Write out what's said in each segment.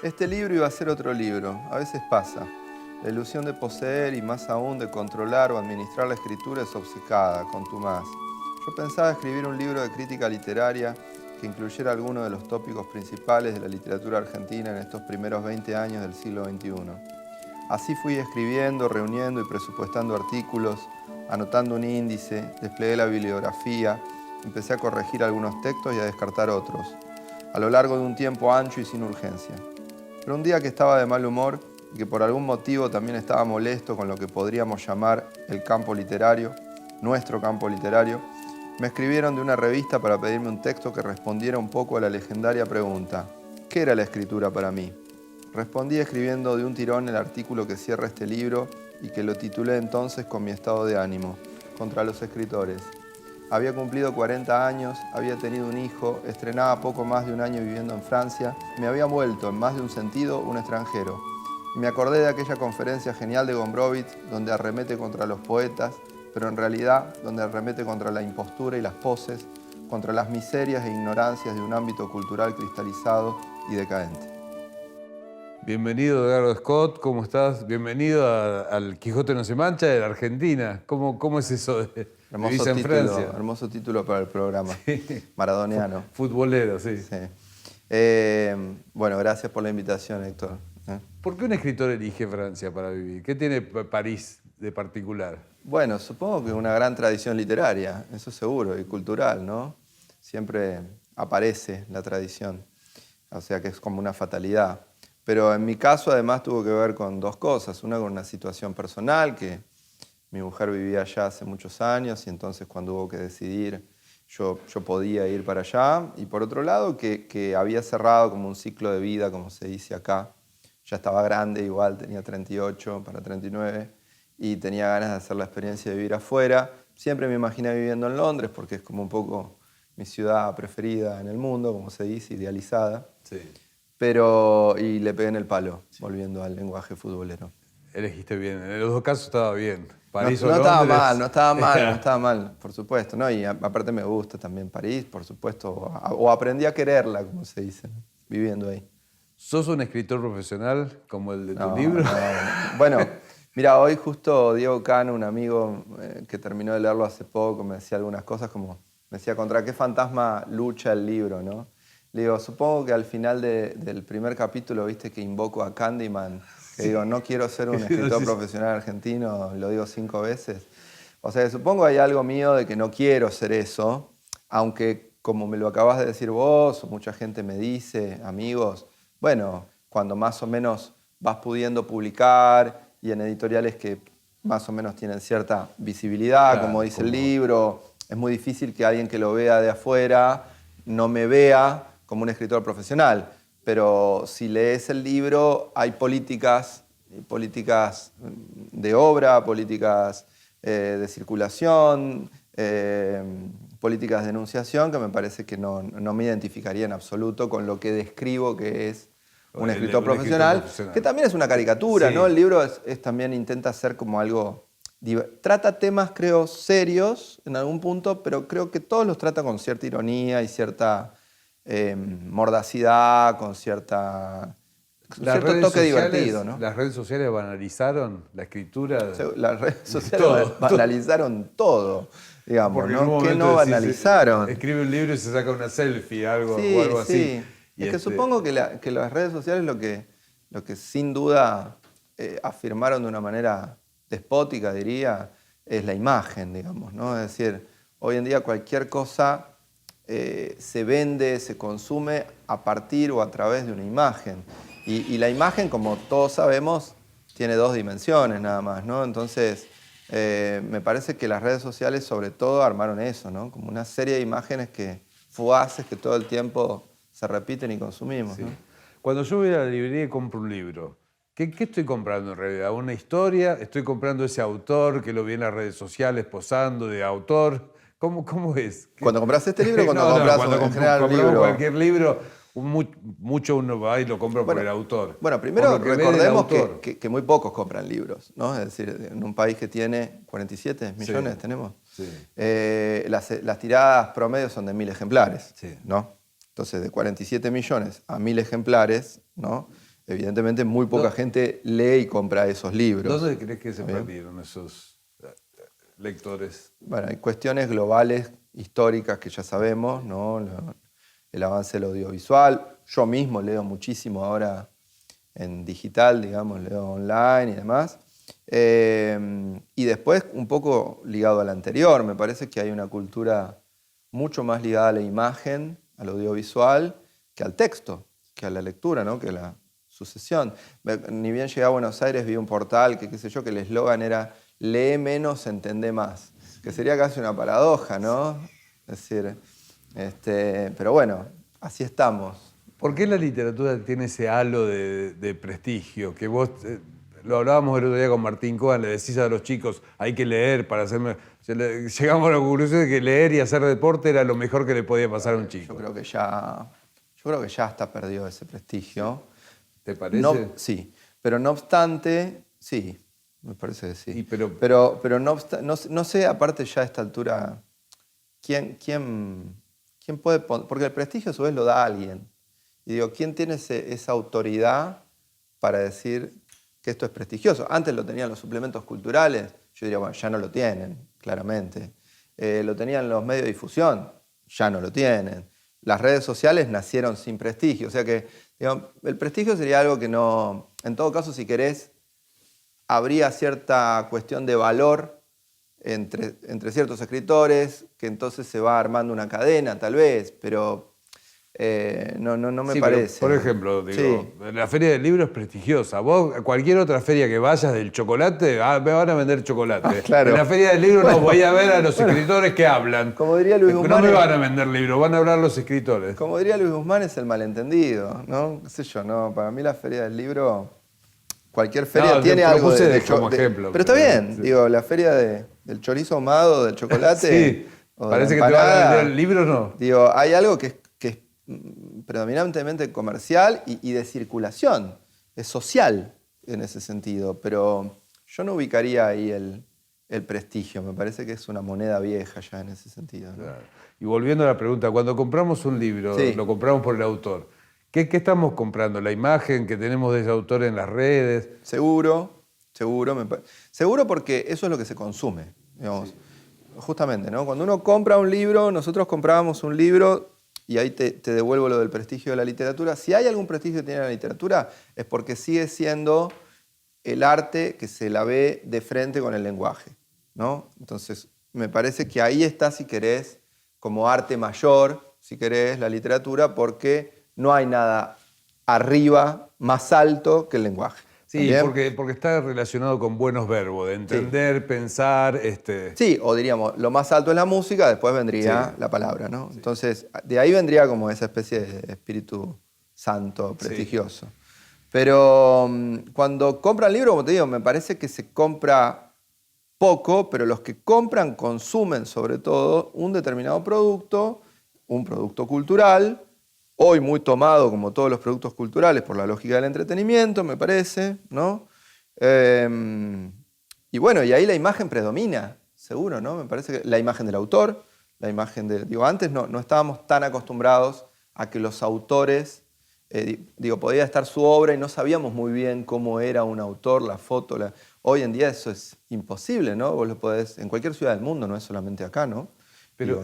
Este libro iba a ser otro libro. A veces pasa. La ilusión de poseer y más aún de controlar o administrar la escritura es obcecada, contumaz. Yo pensaba escribir un libro de crítica literaria que incluyera algunos de los tópicos principales de la literatura argentina en estos primeros 20 años del siglo XXI. Así fui escribiendo, reuniendo y presupuestando artículos, anotando un índice, desplegué la bibliografía, empecé a corregir algunos textos y a descartar otros, a lo largo de un tiempo ancho y sin urgencia. Pero un día que estaba de mal humor y que por algún motivo también estaba molesto con lo que podríamos llamar el campo literario, nuestro campo literario, me escribieron de una revista para pedirme un texto que respondiera un poco a la legendaria pregunta: ¿qué era la escritura para mí? Respondí escribiendo de un tirón el artículo que cierra este libro y que lo titulé entonces con mi estado de ánimo, contra los escritores. Había cumplido 40 años, había tenido un hijo, estrenaba poco más de un año viviendo en Francia, me había vuelto, en más de un sentido, un extranjero. Y me acordé de aquella conferencia genial de Gombrowicz, donde arremete contra los poetas, pero en realidad donde arremete contra la impostura y las poses, contra las miserias e ignorancias de un ámbito cultural cristalizado y decadente. Bienvenido, Edgardo Scott, ¿cómo estás? Bienvenido al Quijote no se mancha de la Argentina. ¿Cómo es eso de vivir en Francia? Hermoso título para el programa, sí. Maradoniano. Futbolero, sí. Sí. Bueno, gracias por la invitación, Héctor. ¿Por qué un escritor elige Francia para vivir? ¿Qué tiene París de particular? Bueno, supongo que una gran tradición literaria, eso seguro, y cultural, ¿no? Siempre aparece la tradición, o sea que es como una fatalidad. Pero en mi caso además tuvo que ver con dos cosas. Una, con una situación personal, que mi mujer vivía allá hace muchos años y entonces cuando hubo que decidir yo podía ir para allá. Y por otro lado, que había cerrado como un ciclo de vida, como se dice acá. Ya estaba grande igual, tenía 38 para 39 y tenía ganas de hacer la experiencia de vivir afuera. Siempre me imaginé viviendo en Londres porque es como un poco mi ciudad preferida en el mundo, como se dice, idealizada. Sí. Y le pegué en el palo, sí, volviendo al lenguaje futbolero. Elegiste bien, en los dos casos estaba bien. París No o Londres. no estaba mal, por supuesto, ¿no? Y aparte me gusta también París, por supuesto, o aprendí a quererla, como se dice, ¿no? Viviendo ahí. ¿Sos un escritor profesional como el de tu libro? No. Bueno, mira, hoy justo Diego Cano, un amigo que terminó de leerlo hace poco, me decía algunas cosas como, me decía, ¿contra qué fantasma lucha el libro, no? Le digo, supongo que al final del primer capítulo, viste que invoco a Candyman, que digo, no quiero ser un escritor profesional argentino, lo digo 5 veces. O sea, supongo hay algo mío de que no quiero ser eso, aunque como me lo acabas de decir vos, o mucha gente me dice, amigos, bueno, cuando más o menos vas pudiendo publicar y en editoriales que más o menos tienen cierta visibilidad, claro, como dice el libro, es muy difícil que alguien que lo vea de afuera no me vea como un escritor profesional. Pero si lees el libro, hay políticas de obra, políticas de circulación, políticas de enunciación que me parece que no me identificaría en absoluto con lo que describo que es un escritor profesional, que también es una caricatura, sí, ¿no? El libro también intenta ser como algo... Trata temas, creo, serios en algún punto, pero creo que todos los trata con cierta ironía y cierta mordacidad, con cierto toque divertido, ¿no? ¿Las redes sociales banalizaron la escritura? Las redes sociales banalizaron todo, digamos, ¿no? ¿Qué no banalizaron? Escribe un libro y se saca una selfie, algo así. Sí. Es que supongo que las redes sociales lo que sin duda afirmaron de una manera despótica, diría, es la imagen, digamos, ¿no? Es decir, hoy en día cualquier cosa se vende, se consume a partir o a través de una imagen. Y la imagen, como todos sabemos, tiene 2 dimensiones nada más, ¿no? Entonces, me parece que las redes sociales sobre todo armaron eso, ¿no? Como una serie de imágenes fugaces que todo el tiempo se repiten y consumimos, sí, ¿no? Cuando yo voy a la librería y compro un libro, ¿qué estoy comprando en realidad? ¿Una historia? ¿Estoy comprando ese autor que lo vi en las redes sociales posando de autor? ¿Cómo es? Cuando compras este libro, cuando compras cualquier libro, mucho uno va y lo compra por el autor. Bueno, primero recordemos que muy pocos compran libros, ¿no? Es decir, en un país que tiene 47 millones, sí, tenemos. Sí. Las tiradas promedio son de 1000 ejemplares, sí, ¿no? Entonces, de 47 millones a 1000 ejemplares, ¿no? evidentemente muy poca gente lee y compra esos libros. ¿Dónde crees que se perdieron esos lectores? Bueno, hay cuestiones globales, históricas, que ya sabemos, ¿no? El avance del audiovisual. Yo mismo leo muchísimo ahora en digital, digamos, leo online y demás. Y después, un poco ligado al anterior, me parece que hay una cultura mucho más ligada a la imagen, al audiovisual, que al texto, que a la lectura, ¿no? Que a la sucesión. Ni bien llegué a Buenos Aires, vi un portal que, qué sé yo, que el eslogan era «Lee menos, entendé más», que sería casi una paradoja, ¿no? Es decir, pero bueno, así estamos. ¿Por qué la literatura tiene ese halo de prestigio? Que vos, lo hablábamos el otro día con Martín Cohen, le decís a los chicos, hay que leer para hacerme... Llegamos a la conclusión de que leer y hacer deporte era lo mejor que le podía pasar a un chico. Yo creo que ya está perdido ese prestigio. ¿Te parece? No, sí, pero no obstante, sí, me parece que sí. Pero No sé, aparte ya a esta altura, ¿quién puede poner? Porque el prestigio a su vez lo da alguien. Y digo, ¿quién tiene esa autoridad para decir que esto es prestigioso? Antes lo tenían los suplementos culturales, yo diría, bueno, ya no lo tienen, claramente. Lo tenían los medios de difusión, ya no lo tienen. Las redes sociales nacieron sin prestigio, o sea que digamos, el prestigio sería algo que no... En todo caso, si querés, habría cierta cuestión de valor entre ciertos escritores, que entonces se va armando una cadena, tal vez, pero no me parece. Por ejemplo, digo, la Feria del Libro es prestigiosa. Vos, cualquier otra feria que vayas del chocolate, me van a vender chocolate. Claro. En la Feria del Libro no, voy a ver a los escritores que hablan. Como diría Luis Guzmán... No me van a vender libros, van a hablar los escritores. Como diría Luis Guzmán, es el malentendido, ¿no? ¿Qué sé yo? No, para mí la Feria del Libro, cualquier feria tiene algo como ejemplo. Pero está bien, sí. Digo, la feria del chorizo ahumado, del chocolate... Sí, parece que te van a vender el libro, ¿no? Digo, hay algo que es predominantemente comercial y de circulación, es social en ese sentido, pero yo no ubicaría ahí el prestigio, me parece que es una moneda vieja ya en ese sentido, ¿no? Claro. Y volviendo a la pregunta, cuando compramos un libro, lo compramos por el autor, ¿qué estamos comprando? ¿La imagen que tenemos de ese autor en las redes? Seguro porque eso es lo que se consume, digamos. Justamente, ¿no? Cuando uno compra un libro, nosotros comprábamos un libro. Y ahí te devuelvo lo del prestigio de la literatura. Si hay algún prestigio que tiene la literatura, es porque sigue siendo el arte que se la ve de frente con el lenguaje, ¿no? Entonces, me parece que ahí está, si querés, como arte mayor, si querés, la literatura, porque no hay nada arriba, más alto que el lenguaje. Sí, porque está relacionado con buenos verbos, de entender, pensar... Sí, o diríamos, lo más alto es la música, después vendría la palabra, ¿no? Sí. Entonces, de ahí vendría como esa especie de espíritu santo, prestigioso. Sí. Pero cuando compran libros, como te digo, me parece que se compra poco, pero los que compran consumen sobre todo un determinado producto, un producto cultural, hoy muy tomado, como todos los productos culturales, por la lógica del entretenimiento, me parece, ¿no? Y bueno, y ahí la imagen predomina, seguro, ¿no? Me parece que la imagen del autor, la imagen de... Digo, antes no estábamos tan acostumbrados a que los autores... podía estar su obra y no sabíamos muy bien cómo era un autor, la foto. Hoy en día eso es imposible, ¿no? Vos lo podés... En cualquier ciudad del mundo, no es solamente acá, ¿no? Pero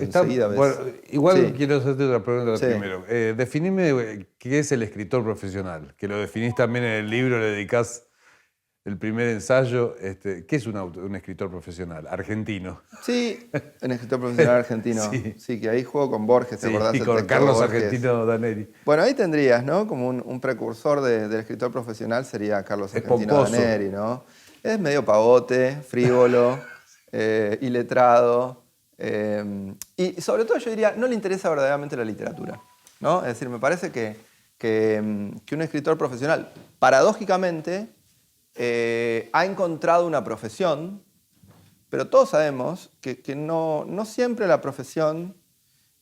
igual quiero hacerte otra pregunta primero. Definime qué es el escritor profesional, que lo definís también en el libro, le dedicás el primer ensayo. ¿Qué es un escritor profesional? Argentino. Sí, un escritor profesional argentino. Sí, que ahí juego con Borges, ¿te acordás? Y con Carlos Argentino Daneri. Bueno, ahí tendrías, ¿no? Como un precursor del escritor profesional sería Carlos Argentino Daneri, ¿no? Es medio pavote, frívolo, iletrado. Y sobre todo yo diría, no le interesa verdaderamente la literatura, ¿no? Es decir, me parece que un escritor profesional, paradójicamente, ha encontrado una profesión, pero todos sabemos que no siempre la profesión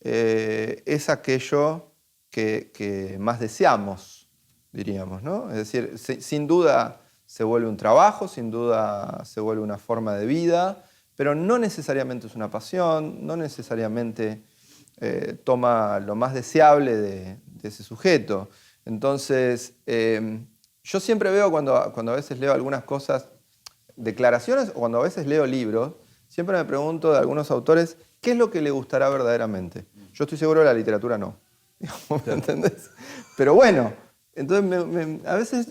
es aquello que más deseamos, diríamos, ¿no? Es decir, sin duda se vuelve un trabajo, sin duda se vuelve una forma de vida, pero no necesariamente es una pasión, no necesariamente toma lo más deseable de ese sujeto. Entonces, yo siempre veo cuando a veces leo algunas cosas, declaraciones, o cuando a veces leo libros, siempre me pregunto de algunos autores qué es lo que le gustará verdaderamente. Yo estoy seguro que la literatura no. ¿Me entendés? Pero bueno, entonces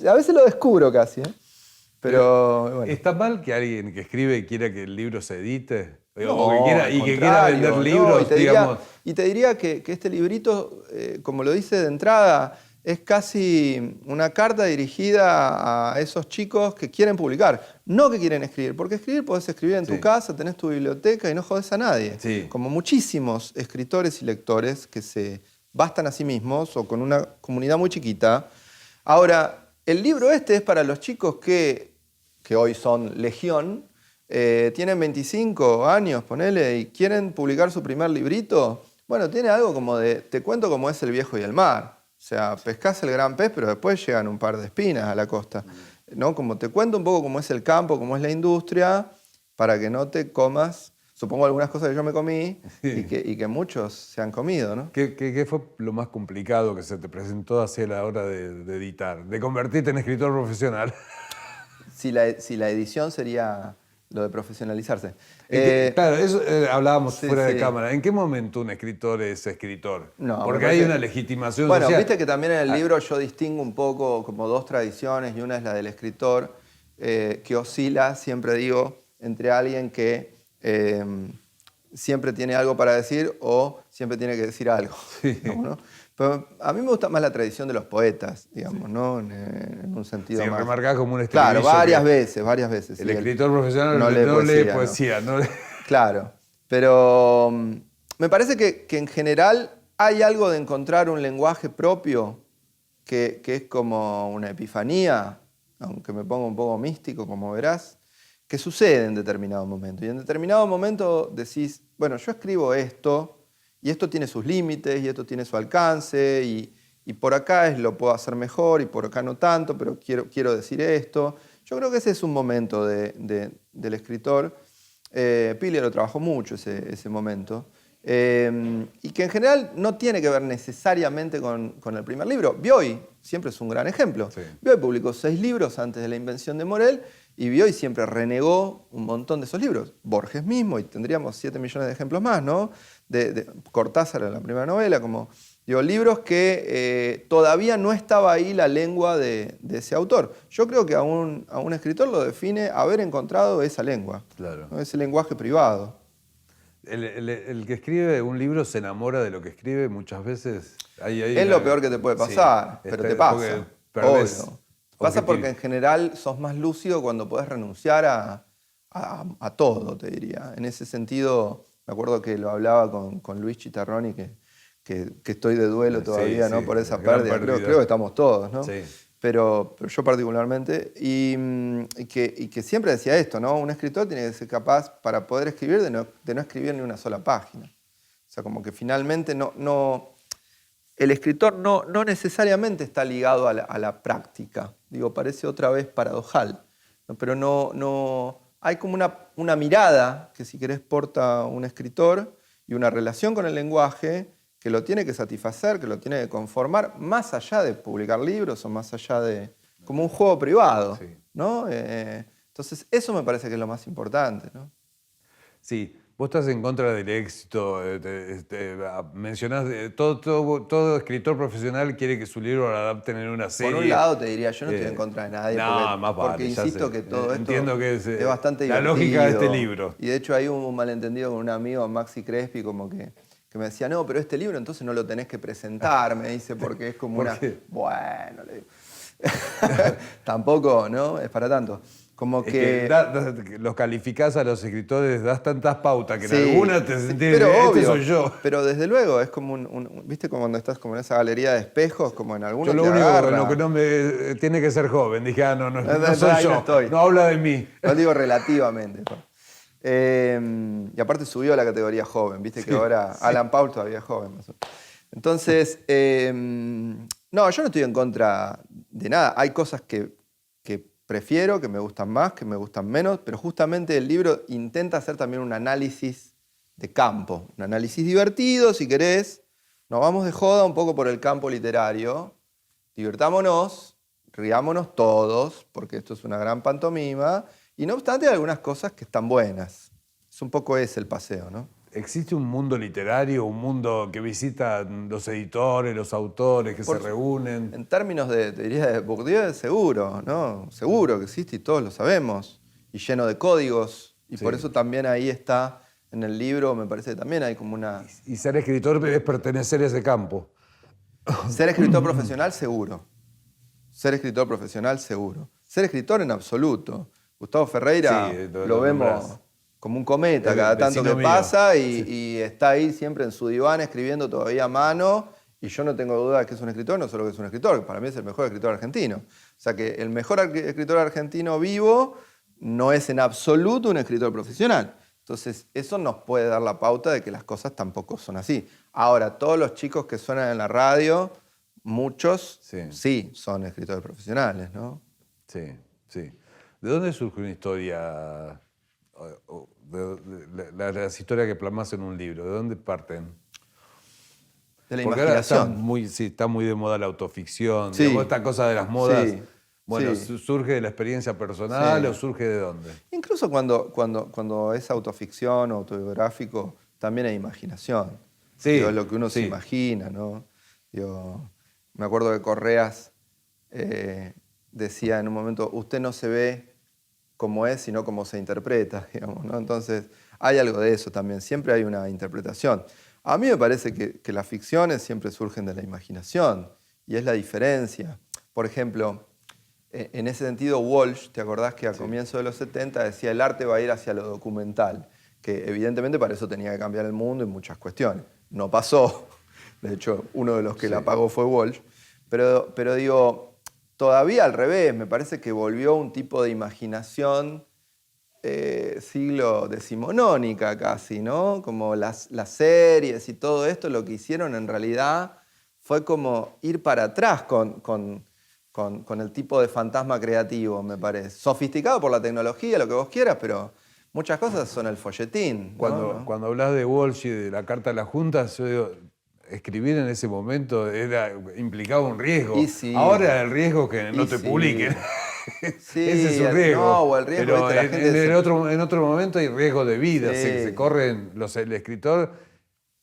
a veces lo descubro casi. Pero bueno. ¿Está mal que alguien que escribe quiera que el libro se edite? No, O que quiera vender libros, no, digamos. Y te diría que este librito, como lo dice de entrada, es casi una carta dirigida a esos chicos que quieren publicar, no que quieren escribir. Porque escribir podés escribir en tu casa, tenés tu biblioteca y no jodés a nadie. Sí. Como muchísimos escritores y lectores que se bastan a sí mismos o con una comunidad muy chiquita. Ahora, el libro este es para los chicos que hoy son legión, tienen 25 años, ponele, y quieren publicar su primer librito. Bueno, tiene algo como de, te cuento cómo es el viejo y el mar. O sea, pescás el gran pez, pero después llegan un par de espinas a la costa. ¿No? Como te cuento un poco cómo es el campo, cómo es la industria, para que no te comas, supongo, algunas cosas que yo me comí y que muchos se han comido, ¿no? ¿Qué fue lo más complicado que se te presentó hacia la hora de editar? De convertirte en escritor profesional. Si la edición sería lo de profesionalizarse. Claro, eso hablábamos fuera de cámara. ¿En qué momento un escritor es escritor? No, porque hay una legitimación social. Bueno, viste que también en el libro yo distingo un poco como dos tradiciones, y una es la del escritor, que oscila, siempre digo, entre alguien que siempre tiene algo para decir o siempre tiene que decir algo. Sí. ¿No? Pero a mí me gusta más la tradición de los poetas, digamos, ¿no? En un sentido más. Remarcás como un estribillo. Claro, varias veces. El escritor profesional no lee poesía. ¿No? Claro, pero me parece que en general hay algo de encontrar un lenguaje propio que es como una epifanía, aunque me ponga un poco místico, como verás, que sucede en determinado momento. Y en determinado momento decís, bueno, yo escribo esto, y esto tiene sus límites, y esto tiene su alcance, y por acá lo puedo hacer mejor, y por acá no tanto, pero quiero decir esto. Yo creo que ese es un momento del escritor. Pili lo trabajó mucho ese momento. Y que en general no tiene que ver necesariamente con el primer libro. Bioy siempre es un gran ejemplo. Sí. Bioy publicó 6 libros antes de la invención de Morel, y Bioy siempre renegó un montón de esos libros. Borges mismo, y tendríamos 7 millones de ejemplos más, ¿no? De Cortázar en la primera novela, como digo, libros que todavía no estaba ahí la lengua de ese autor. Yo creo que a un escritor lo define haber encontrado esa lengua, claro, ¿no? Ese lenguaje privado. El que escribe un libro se enamora de lo que escribe muchas veces. Es lo peor que te puede pasar, pero te pasa. Obvio. Pasa porque en general sos más lúcido cuando podés renunciar a todo, te diría. En ese sentido, me acuerdo que lo hablaba con Luis Chitarroni, que estoy de duelo todavía, ¿no? Por esa pérdida. Creo que estamos todos, ¿no? Sí. Pero yo particularmente, y que siempre decía esto, ¿no? Un escritor tiene que ser capaz, para poder escribir, de no escribir ni una sola página. O sea, como que finalmente el escritor no necesariamente está ligado a la práctica. Digo, parece otra vez paradojal, ¿no? Pero no hay como una mirada que, si querés, porta un escritor, y una relación con el lenguaje que lo tiene que satisfacer, que lo tiene que conformar, más allá de publicar libros o más allá de como un juego privado, sí, ¿no? Entonces, eso me parece que es lo más importante, ¿no? Sí. Vos estás en contra del éxito, mencionás, todo escritor profesional quiere que su libro lo adapten en una serie. Por un lado te diría, yo no estoy en contra de nadie, porque insisto que todo esto entiendo que es bastante la divertido. lógica de este libro. Y de hecho hay un malentendido con un amigo, Maxi Crespi, como que me decía, no, pero este libro entonces no lo tenés que presentar, me dice, porque es como ¿Por qué? Bueno, le digo. Tampoco, ¿no? Es para tanto. Como que los calificás a los escritores, das tantas pautas que sí, en alguna te sentís, pero este obvio, soy yo. Pero desde luego, es como ¿viste como cuando estás como en esa galería de espejos, como en algunos Yo lo único que no me tiene que ser joven. Dije, no soy yo, no habla de mí. Lo digo relativamente. Y aparte subió a la categoría joven, viste que ahora Alan Paul todavía es joven. Entonces, no, yo no estoy en contra de nada. Hay cosas que prefiero, que me gustan más, que me gustan menos, pero justamente el libro intenta hacer también un análisis de campo, un análisis divertido, si querés. Nos vamos de joda un poco por el campo literario, divirtámonos, riámonos todos, porque esto es una gran pantomima, y no obstante hay algunas cosas que están buenas. Es un poco ese el paseo, ¿no? ¿Existe un mundo literario, un mundo que visita los editores, los autores, que se reúnen? En términos diría de Bourdieu, seguro, ¿no? Seguro que existe y todos lo sabemos, y lleno de códigos, y por eso también ahí está, en el libro, me parece que también hay como una... Y ser escritor es pertenecer a ese campo. Ser escritor profesional, seguro. Ser escritor profesional, seguro. Ser escritor en absoluto. Gustavo Ferreira lo vemos como un cometa cada tanto que pasa y está ahí siempre en su diván escribiendo todavía a mano, y yo no tengo duda de que es un escritor, no solo que es un escritor, que para mí es el mejor escritor argentino. O sea que el mejor escritor argentino vivo no es en absoluto un escritor profesional. Entonces eso nos puede dar la pauta de que las cosas tampoco son así. Ahora, todos los chicos que suenan en la radio, muchos sí son escritores profesionales, ¿no? Sí, sí. ¿De dónde surge una historia, las historias que plasmas en un libro? ¿De dónde parten? De la Porque imaginación. Ahora está muy de moda la autoficción. Digamos, esta cosa de las modas. Sí. Bueno, ¿surge de la experiencia personal o surge de dónde? Incluso cuando es autoficción o autobiográfico, también hay imaginación. Digo, es lo que uno se imagina, ¿no? Digo, me acuerdo que Correas decía en un momento, usted no se ve como es, sino como se interpreta, digamos, ¿no? Entonces, hay algo de eso también. Siempre hay una interpretación. A mí me parece que las ficciones siempre surgen de la imaginación, y es la diferencia. Por ejemplo, en ese sentido, Walsh, ¿te acordás que a comienzos de los 70 decía el arte va a ir hacia lo documental? Que evidentemente para eso tenía que cambiar el mundo y muchas cuestiones. No pasó. De hecho, uno de los que la pagó fue Walsh. Pero digo, todavía al revés, me parece que volvió un tipo de imaginación siglo decimonónica casi, ¿no? Como las series y todo esto, lo que hicieron en realidad fue como ir para atrás con el tipo de fantasma creativo, me parece. Sofisticado por la tecnología, lo que vos quieras, pero muchas cosas son el folletín. Cuando hablas de Walsh y de la Carta a la Junta, yo digo, escribir en ese momento implicaba un riesgo. Ahora el riesgo es que no te publiquen. Ese es un riesgo. No, o el riesgo, pero en otro momento hay riesgo de vida. Se corren, el escritor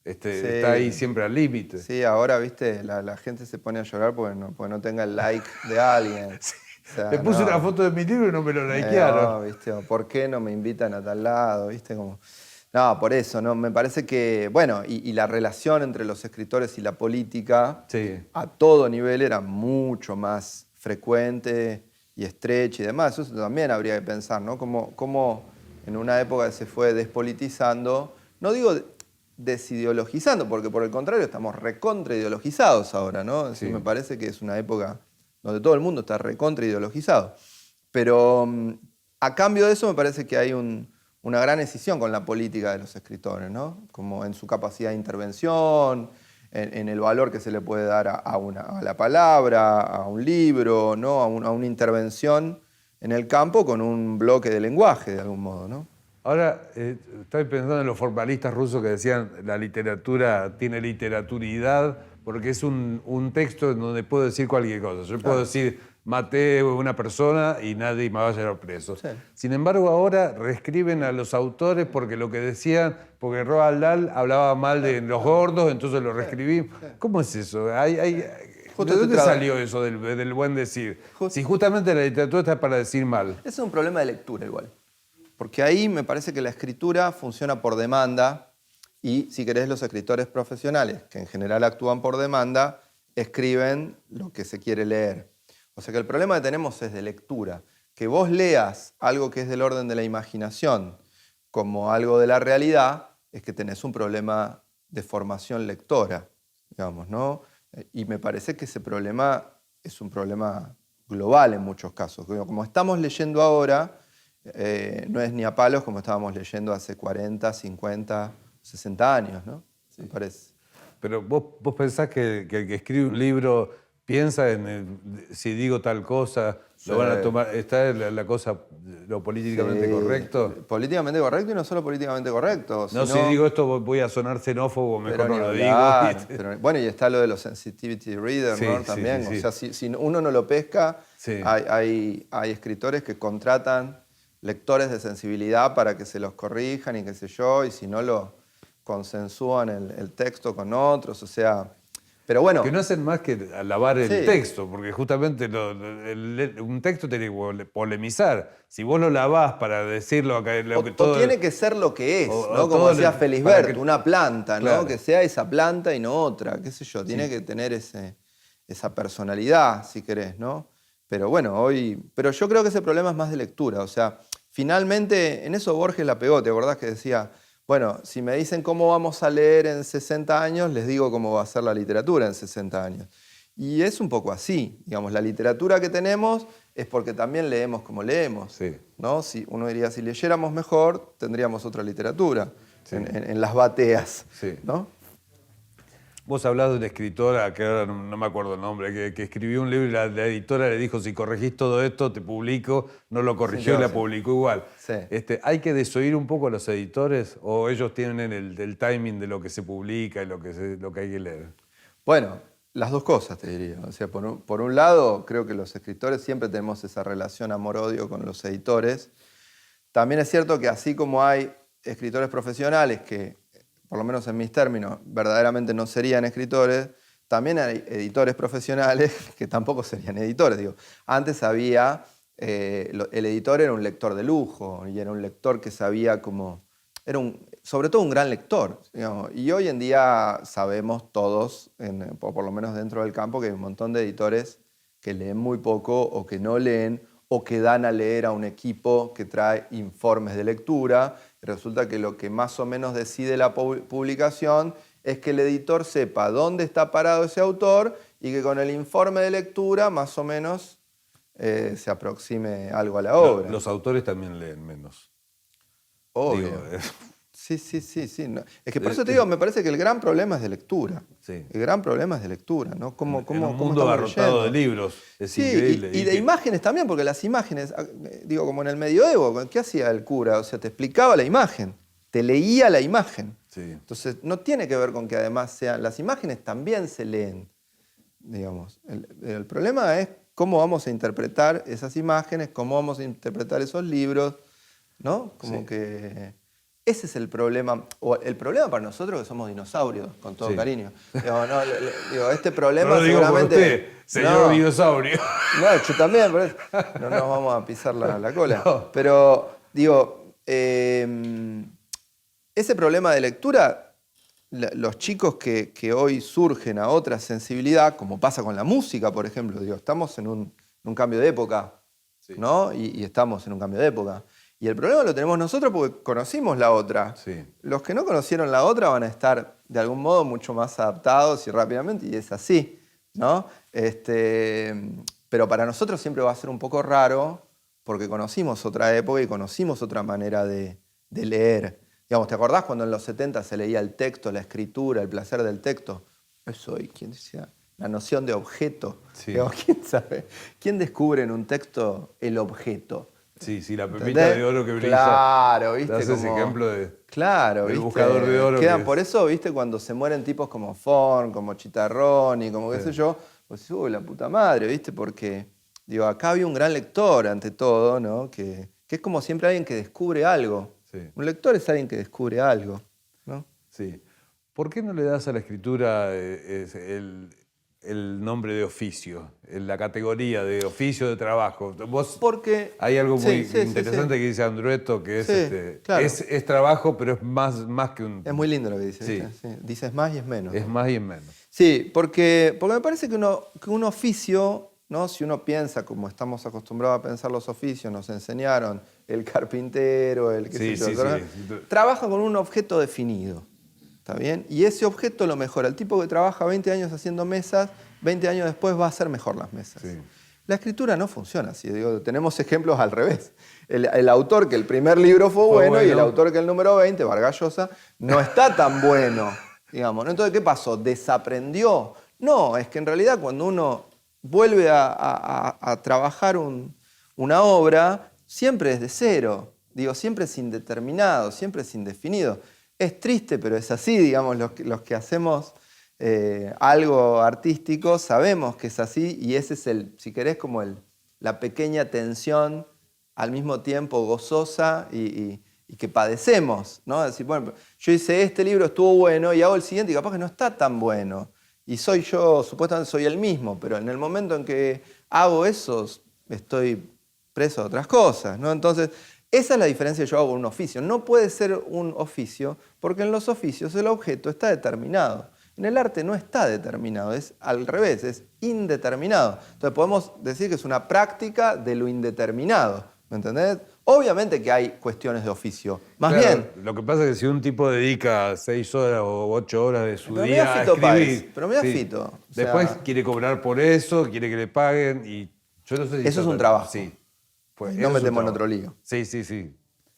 está ahí siempre al límite. Sí, ahora, viste, la gente se pone a llorar porque no tenga el like de alguien. O sea, le puse una foto de mi libro y no me lo likearon. No, ¿viste? ¿Por qué no me invitan a tal lado? ¿Viste? No, por eso, ¿no? Me parece que, bueno, y la relación entre los escritores y la política a todo nivel era mucho más frecuente y estrecha y demás. Eso también habría que pensar, ¿no? Cómo en una época se fue despolitizando, no digo desideologizando, porque por el contrario estamos recontra ideologizados ahora, ¿no? Es decir, me parece que es una época donde todo el mundo está recontra ideologizado. Pero a cambio de eso me parece que hay una gran escisión con la política de los escritores, ¿no? Como en su capacidad de intervención, en el valor que se le puede dar a la palabra, a un libro, ¿no? a una intervención en el campo con un bloque de lenguaje, de algún modo, ¿no? Ahora, estoy pensando en los formalistas rusos que decían la literatura tiene literaturidad porque es un texto en donde puedo decir cualquier cosa. Yo puedo decir, maté a una persona y nadie me va a llevar preso. Sin embargo, ahora reescriben a los autores porque lo que decían, porque Roald Dahl hablaba mal de los gordos, entonces lo reescribí. ¿Cómo es eso? ¿De dónde salió eso del buen decir? Si justamente la literatura está para decir mal. Es un problema de lectura igual. Porque ahí me parece que la escritura funciona por demanda y, si querés, los escritores profesionales, que en general actúan por demanda, escriben lo que se quiere leer. O sea que el problema que tenemos es de lectura. Que vos leas algo que es del orden de la imaginación como algo de la realidad, es que tenés un problema de formación lectora, digamos, ¿no? Y me parece que ese problema es un problema global en muchos casos. Como estamos leyendo ahora, no es ni a palos como estábamos leyendo hace 40, 50, 60 años, ¿no? Me parece. Pero vos pensás que el que escribe un libro piensa en si digo tal cosa, ¿Lo van a tomar? ¿Está la cosa, lo políticamente correcto? Políticamente correcto y no solo políticamente correcto. No, si digo esto voy a sonar xenófobo, mejor no lo digo. Pero, bueno, y está lo de los sensitivity readers, ¿no? También. O sea, si uno no lo pesca, hay escritores que contratan lectores de sensibilidad para que se los corrijan y qué sé yo, y si no lo consensúan el texto con otros, o sea... Pero bueno, que no hacen más que alabar el texto, porque justamente un texto tiene que polemizar. Si vos lo lavás para decirlo... O tiene que ser lo que es, ¿no? Como decía Felisberto, una planta, ¿no? Claro. Que sea esa planta y no otra, qué sé yo. Tiene que tener esa personalidad, si querés, ¿no? Pero bueno, pero yo creo que ese problema es más de lectura. O sea, finalmente, en eso Borges la pegó, ¿te acordás que decía... Bueno, si me dicen cómo vamos a leer en 60 años, les digo cómo va a ser la literatura en 60 años. Y es un poco así. Digamos, la literatura que tenemos es porque también leemos como leemos. Sí. ¿No? Uno diría, si leyéramos mejor, tendríamos otra literatura en las bateas. Sí. ¿No? Vos hablás de una escritora, que ahora no me acuerdo el nombre, que escribió un libro y la editora le dijo, si corregís todo esto, te publico. No lo corrigió y la publicó igual. Sí. ¿Hay que desoír un poco a los editores o ellos tienen el timing de lo que se publica y lo que hay que leer? Bueno, las dos cosas te diría. O sea, por un lado, creo que los escritores siempre tenemos esa relación amor-odio con los editores. También es cierto que así como hay escritores profesionales que, por lo menos en mis términos, verdaderamente no serían escritores, también hay editores profesionales que tampoco serían editores. Digo, antes había, el editor era un lector de lujo y era un lector que sabía cómo... sobre todo un gran lector, digamos. Y hoy en día sabemos todos, por lo menos dentro del campo, que hay un montón de editores que leen muy poco o que no leen o que dan a leer a un equipo que trae informes de lectura. Resulta que lo que más o menos decide la publicación es que el editor sepa dónde está parado ese autor y que con el informe de lectura más o menos se aproxime algo a la obra. Los autores también leen menos. Obvio. Sí. No. Es que por eso te digo, me parece que el gran problema es de lectura. Sí. El gran problema es de lectura, ¿no? En un mundo abarrotado de libros, es increíble. Y de imágenes también, porque las imágenes, digo, como en el medioevo, ¿qué hacía el cura? O sea, te explicaba la imagen, te leía la imagen. Sí. Entonces, no tiene que ver con que además las imágenes también se leen, digamos. El problema es cómo vamos a interpretar esas imágenes, cómo vamos a interpretar esos libros, ¿no? Como que... Ese es el problema, o el problema para nosotros que somos dinosaurios, con todo cariño. Este problema no seguramente... Por usted, señor dinosaurio. No, yo también, por eso no nos vamos a pisar la cola. No. Pero, digo, ese problema de lectura, los chicos que hoy surgen a otra sensibilidad, como pasa con la música, por ejemplo, digo, estamos en un cambio de época, ¿no? Y estamos en un cambio de época. Y el problema lo tenemos nosotros porque conocimos la otra. Sí. Los que no conocieron la otra van a estar de algún modo mucho más adaptados y rápidamente, y es así, ¿no? Pero para nosotros siempre va a ser un poco raro porque conocimos otra época y conocimos otra manera de leer. Digamos, ¿te acordás cuando en los 70 se leía el texto, la escritura, el placer del texto? Eso, ¿y quién decía? La noción de objeto. Sí. Digamos, ¿quién sabe? ¿Quién descubre en un texto el objeto? Sí, la pepita de oro que brilla. Claro, ¿viste? Ese ejemplo del ¿viste? buscador de oro. Por eso, ¿viste? Cuando se mueren tipos como Forn, como Chitarroni, como qué sé yo, pues uy, la puta madre, ¿viste? Porque, digo, acá había un gran lector ante todo, ¿no? Que es como siempre alguien que descubre algo. Sí. Un lector es alguien que descubre algo, ¿no? Sí. ¿Por qué no le das a la escritura el nombre de oficio, la categoría de oficio de trabajo? Porque hay algo muy interesante que dice Andrueto, que es, claro. es trabajo, pero es más que un... Es muy lindo lo que dice. Sí. Dices más y es menos. Es más y es menos. Sí, porque me parece que un oficio, ¿no? Si uno piensa como estamos acostumbrados a pensar los oficios, nos enseñaron el carpintero, el que trabaja con un objeto definido. ¿Está bien? Y ese objeto lo mejora. El tipo que trabaja 20 años haciendo mesas, 20 años después va a hacer mejor las mesas. Sí. La escritura no funciona así. Digo, tenemos ejemplos al revés. El autor que el primer libro fue bueno y el autor que el número 20, Vargas Llosa, no está tan bueno. Digamos, ¿no? Entonces, ¿qué pasó? ¿Desaprendió? No, es que en realidad cuando uno vuelve a trabajar una obra siempre desde cero. Digo, siempre es indeterminado, siempre es indefinido. Es triste, pero es así, digamos, los que hacemos algo artístico sabemos que es así y ese es si querés, como la pequeña tensión al mismo tiempo gozosa y que padecemos, ¿no? Es decir, bueno, yo hice este libro, estuvo bueno, y hago el siguiente y capaz que no está tan bueno. Y soy yo, supuestamente soy el mismo, pero en el momento en que hago eso, estoy preso de otras cosas, ¿no? Entonces, esa es la diferencia que yo hago con un oficio. No puede ser un oficio, porque en los oficios el objeto está determinado. En el arte no está determinado, es al revés, es indeterminado. Entonces podemos decir que es una práctica de lo indeterminado, ¿me entendés? Obviamente que hay cuestiones de oficio. Más bien... Lo que pasa es que si un tipo dedica 6 horas o 8 horas de su día a escribir... Pero mira, Fito. Después quiere cobrar por eso, quiere que le paguen y yo no sé si... Eso es un trabajo. Sí. Pues no metemos en otro lío. Sí.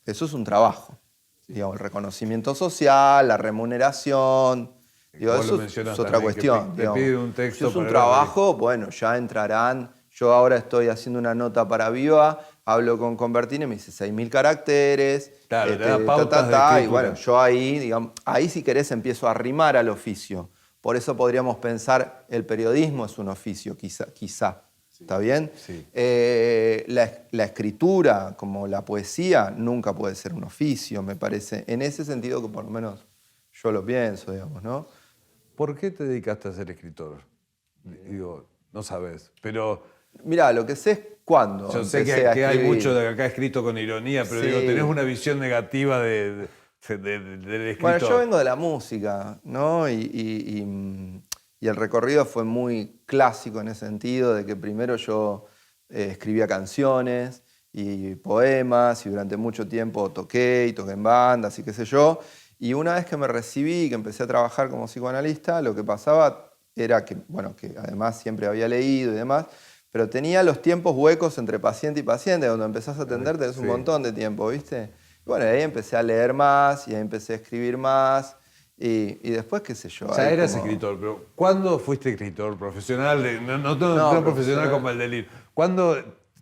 Eso es un trabajo. Digamos, el reconocimiento social, la remuneración... Digo, eso es otra cuestión. Te pide un texto. Si es un trabajo, bueno, ya entrarán... Yo ahora estoy haciendo una nota para Viva, hablo con Convertine y me dice 6.000 caracteres. Claro, te da pautas de escritura. Y bueno, yo ahí, digamos, ahí si querés empiezo a arrimar al oficio. Por eso podríamos pensar el periodismo es un oficio, quizá. Sí. ¿Está bien? Sí. La escritura, como la poesía, nunca puede ser un oficio, me parece. En ese sentido que por lo menos yo lo pienso, digamos, ¿no? ¿Por qué te dedicaste a ser escritor? Digo, no sabes, pero... Mirá, lo que sé es cuándo. Yo sé que hay mucho de acá escrito con ironía, pero digo, tenés una visión negativa del escritor. Bueno, yo vengo de la música, ¿no? Y el recorrido fue muy clásico en ese sentido, de que primero yo escribía canciones y poemas, y durante mucho tiempo toqué en bandas y qué sé yo. Y una vez que me recibí, que empecé a trabajar como psicoanalista, lo que pasaba era que, bueno, que además siempre había leído y demás, pero tenía los tiempos huecos entre paciente y paciente. Cuando empezás a atender tenés un montón de tiempo, ¿viste? Y bueno, ahí empecé a leer más y ahí empecé a escribir más y después, qué sé yo. O sea, eras escritor, pero ¿cuándo fuiste escritor profesional? No profesional como el del libro. ¿Cuándo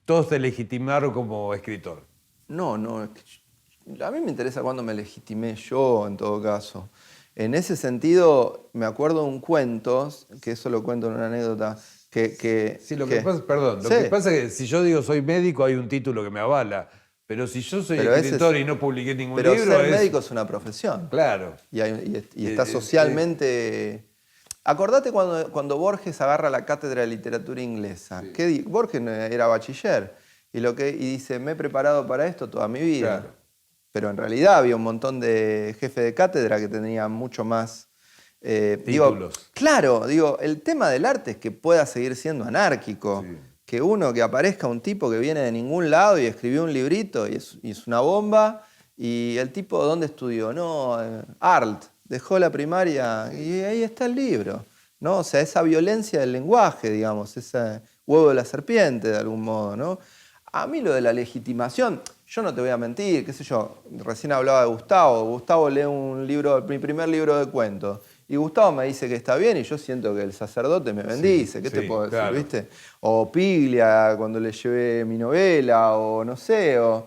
todos te legitimaron como escritor? No, a mí me interesa cuándo me legitimé yo, en todo caso. En ese sentido, me acuerdo de un cuento, que eso lo cuento en una anécdota, Sí, lo que pasa es que si yo digo soy médico hay un título que me avala, pero si yo soy escritor y no publiqué ningún libro... Pero ser médico es una profesión. Claro. Y está socialmente... Acordate cuando Borges agarra la cátedra de literatura inglesa. Sí. Borges era bachiller y dice, me he preparado para esto toda mi vida. Claro. Pero en realidad había un montón de jefes de cátedra que tenían mucho más... títulos. El tema del arte es que pueda seguir siendo anárquico. Sí. Que aparezca un tipo que viene de ningún lado y escribió un librito y es una bomba. Y el tipo, ¿dónde estudió? No, Arlt. Dejó la primaria y ahí está el libro, ¿no? O sea, esa violencia del lenguaje, digamos, ese huevo de la serpiente, de algún modo, ¿no? A mí lo de la legitimación, yo no te voy a mentir, qué sé yo, recién hablaba de Gustavo. Gustavo lee mi primer libro de cuentos. Y Gustavo me dice que está bien y yo siento que el sacerdote me bendice. ¿Qué te puedo decir, claro, viste? O Piglia, cuando le llevé mi novela, o no sé, o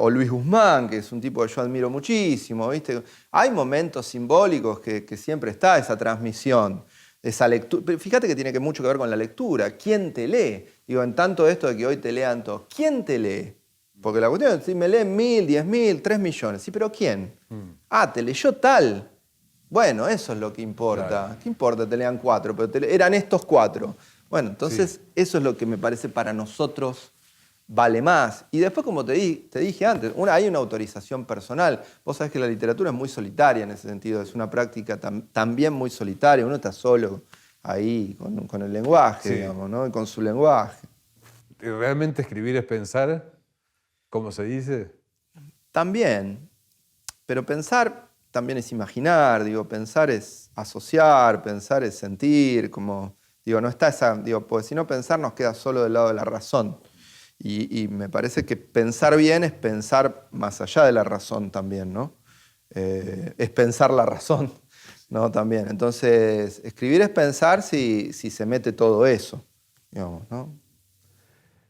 Luis Guzmán, que es un tipo que yo admiro muchísimo, ¿viste? Hay momentos simbólicos que siempre está esa transmisión, esa lectura. Pero fíjate que tiene mucho que ver con la lectura. ¿Quién te lee? Digo, en tanto esto de que hoy te lean todos. ¿Quién te lee? Porque la cuestión es, si me leen 1.000, 10.000, 3 millones. Sí, pero ¿quién? Te leyó tal. Bueno, eso es lo que importa. Claro. ¿Qué importa? Te lean 4, pero eran estos 4. Bueno, entonces eso es lo que me parece para nosotros vale más. Y después, como te dije antes, hay una autorización personal. Vos sabés que la literatura es muy solitaria en ese sentido, es una práctica también muy solitaria. Uno está solo ahí con el lenguaje, digamos, ¿no? Y con su lenguaje. ¿Realmente escribir es pensar? ¿Cómo se dice? También. Pero pensar también es imaginar, pensar es asociar, pensar es sentir, no está esa, porque si no pensar nos queda solo del lado de la razón. Y me parece que pensar bien es pensar más allá de la razón también, ¿no? Es pensar la razón, ¿no? También. Entonces, escribir es pensar si se mete todo eso. digamos, ¿no?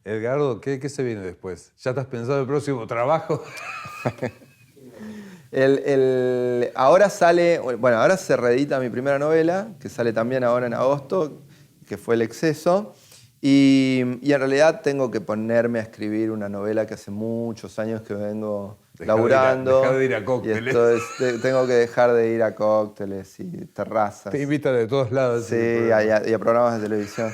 Edgardo, ¿qué se viene después? ¿Ya estás pensando el próximo trabajo? Ahora se reedita mi primera novela, que sale también ahora en agosto, que fue El exceso. Y en realidad tengo que ponerme a escribir una novela que hace muchos años que vengo laburando. Dejar de ir a cócteles. Tengo que dejar de ir a cócteles y terrazas. Te invitan de todos lados. Sí, y a programas de televisión.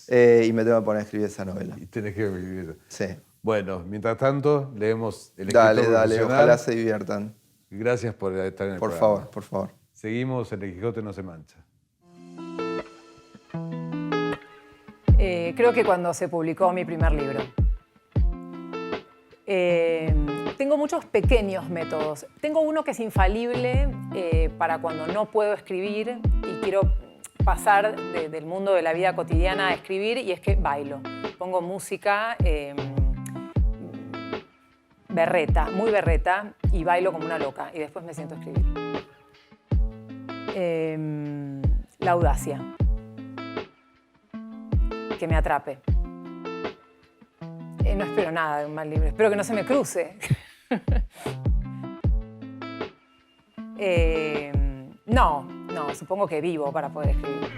Y me tengo que poner a escribir esa novela. Y tenés que escribir. Sí. Bueno, mientras tanto, leemos El escritor profesional. Dale, ojalá se diviertan. Gracias por estar en el programa. Por favor. Seguimos, El Quijote no se mancha. Creo que cuando se publicó mi primer libro. Tengo muchos pequeños métodos. Tengo uno que es infalible para cuando no puedo escribir y quiero pasar del mundo de la vida cotidiana a escribir, y es que bailo. Pongo música berreta, muy berreta, y bailo como una loca, y después me siento a escribir. La audacia. Que me atrape. No espero nada de un mal libro, espero que no se me cruce. No, supongo que vivo para poder escribir.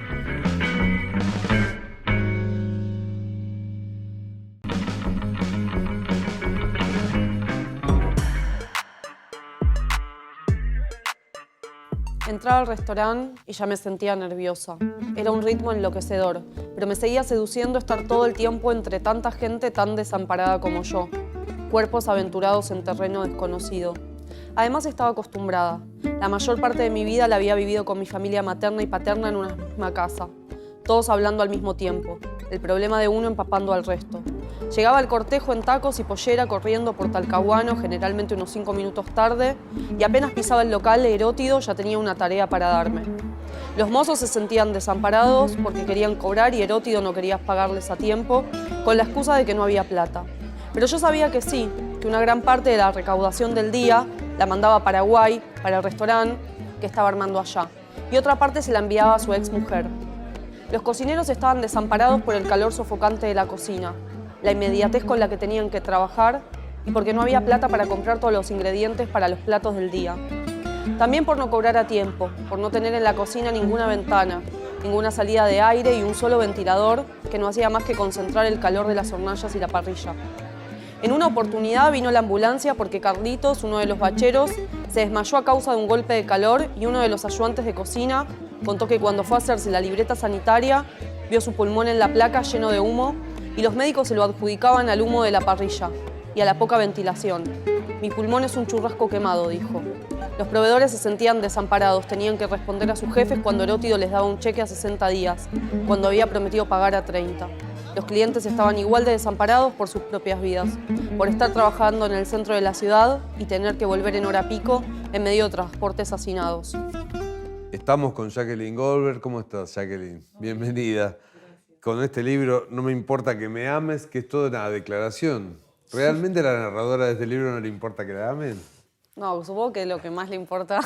Entraba al restaurante y ya me sentía nerviosa. Era un ritmo enloquecedor, pero me seguía seduciendo estar todo el tiempo entre tanta gente tan desamparada como yo. Cuerpos aventurados en terreno desconocido. Además estaba acostumbrada. La mayor parte de mi vida la había vivido con mi familia materna y paterna en una misma casa. Todos hablando al mismo tiempo. El problema de uno empapando al resto. Llegaba el cortejo en tacos y pollera corriendo por Talcahuano, generalmente unos 5 minutos tarde, y apenas pisaba el local, Herótido ya tenía una tarea para darme. Los mozos se sentían desamparados porque querían cobrar y Herótido no quería pagarles a tiempo, con la excusa de que no había plata. Pero yo sabía que sí, que una gran parte de la recaudación del día la mandaba a Paraguay, para el restaurante que estaba armando allá, y otra parte se la enviaba a su exmujer. Los cocineros estaban desamparados por el calor sofocante de la cocina, la inmediatez con la que tenían que trabajar y porque no había plata para comprar todos los ingredientes para los platos del día. También por no cobrar a tiempo, por no tener en la cocina ninguna ventana, ninguna salida de aire y un solo ventilador que no hacía más que concentrar el calor de las hornallas y la parrilla. En una oportunidad vino la ambulancia porque Carlitos, uno de los bacheros, se desmayó a causa de un golpe de calor y uno de los ayudantes de cocina contó que cuando fue a hacerse la libreta sanitaria vio su pulmón en la placa lleno de humo y los médicos se lo adjudicaban al humo de la parrilla y a la poca ventilación. Mi pulmón es un churrasco quemado, dijo. Los proveedores se sentían desamparados, tenían que responder a sus jefes cuando Herótido les daba un cheque a 60 días, cuando había prometido pagar a 30. Los clientes estaban igual de desamparados por sus propias vidas, por estar trabajando en el centro de la ciudad y tener que volver en hora pico en medio de transportes hacinados. Estamos con Jacqueline Goldberg. ¿Cómo estás, Jacqueline? Bienvenida. Con este libro, No me importa que me ames, que es toda una declaración. ¿Realmente a la narradora de este libro no le importa que la amen? No, supongo que lo que más le importa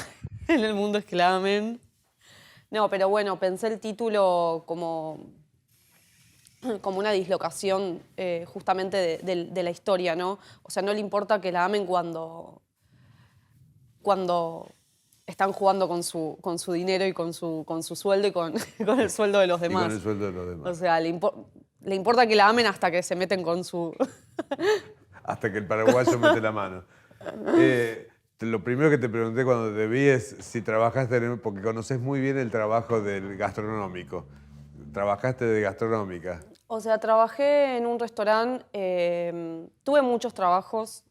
en el mundo es que la amen. No, pero bueno, pensé el título como una dislocación justamente de la historia, ¿no? O sea, no le importa que la amen cuando están jugando con su dinero y con su sueldo y con el sueldo de los demás. Y con el sueldo de los demás. O sea, le importa que la amen hasta que se meten con su... Hasta que el paraguayo mete la mano. Lo primero que te pregunté cuando te vi es si trabajaste, porque conoces muy bien el trabajo del gastronómico. ¿Trabajaste de gastronómica? O sea, trabajé en un restaurante, tuve muchos trabajos,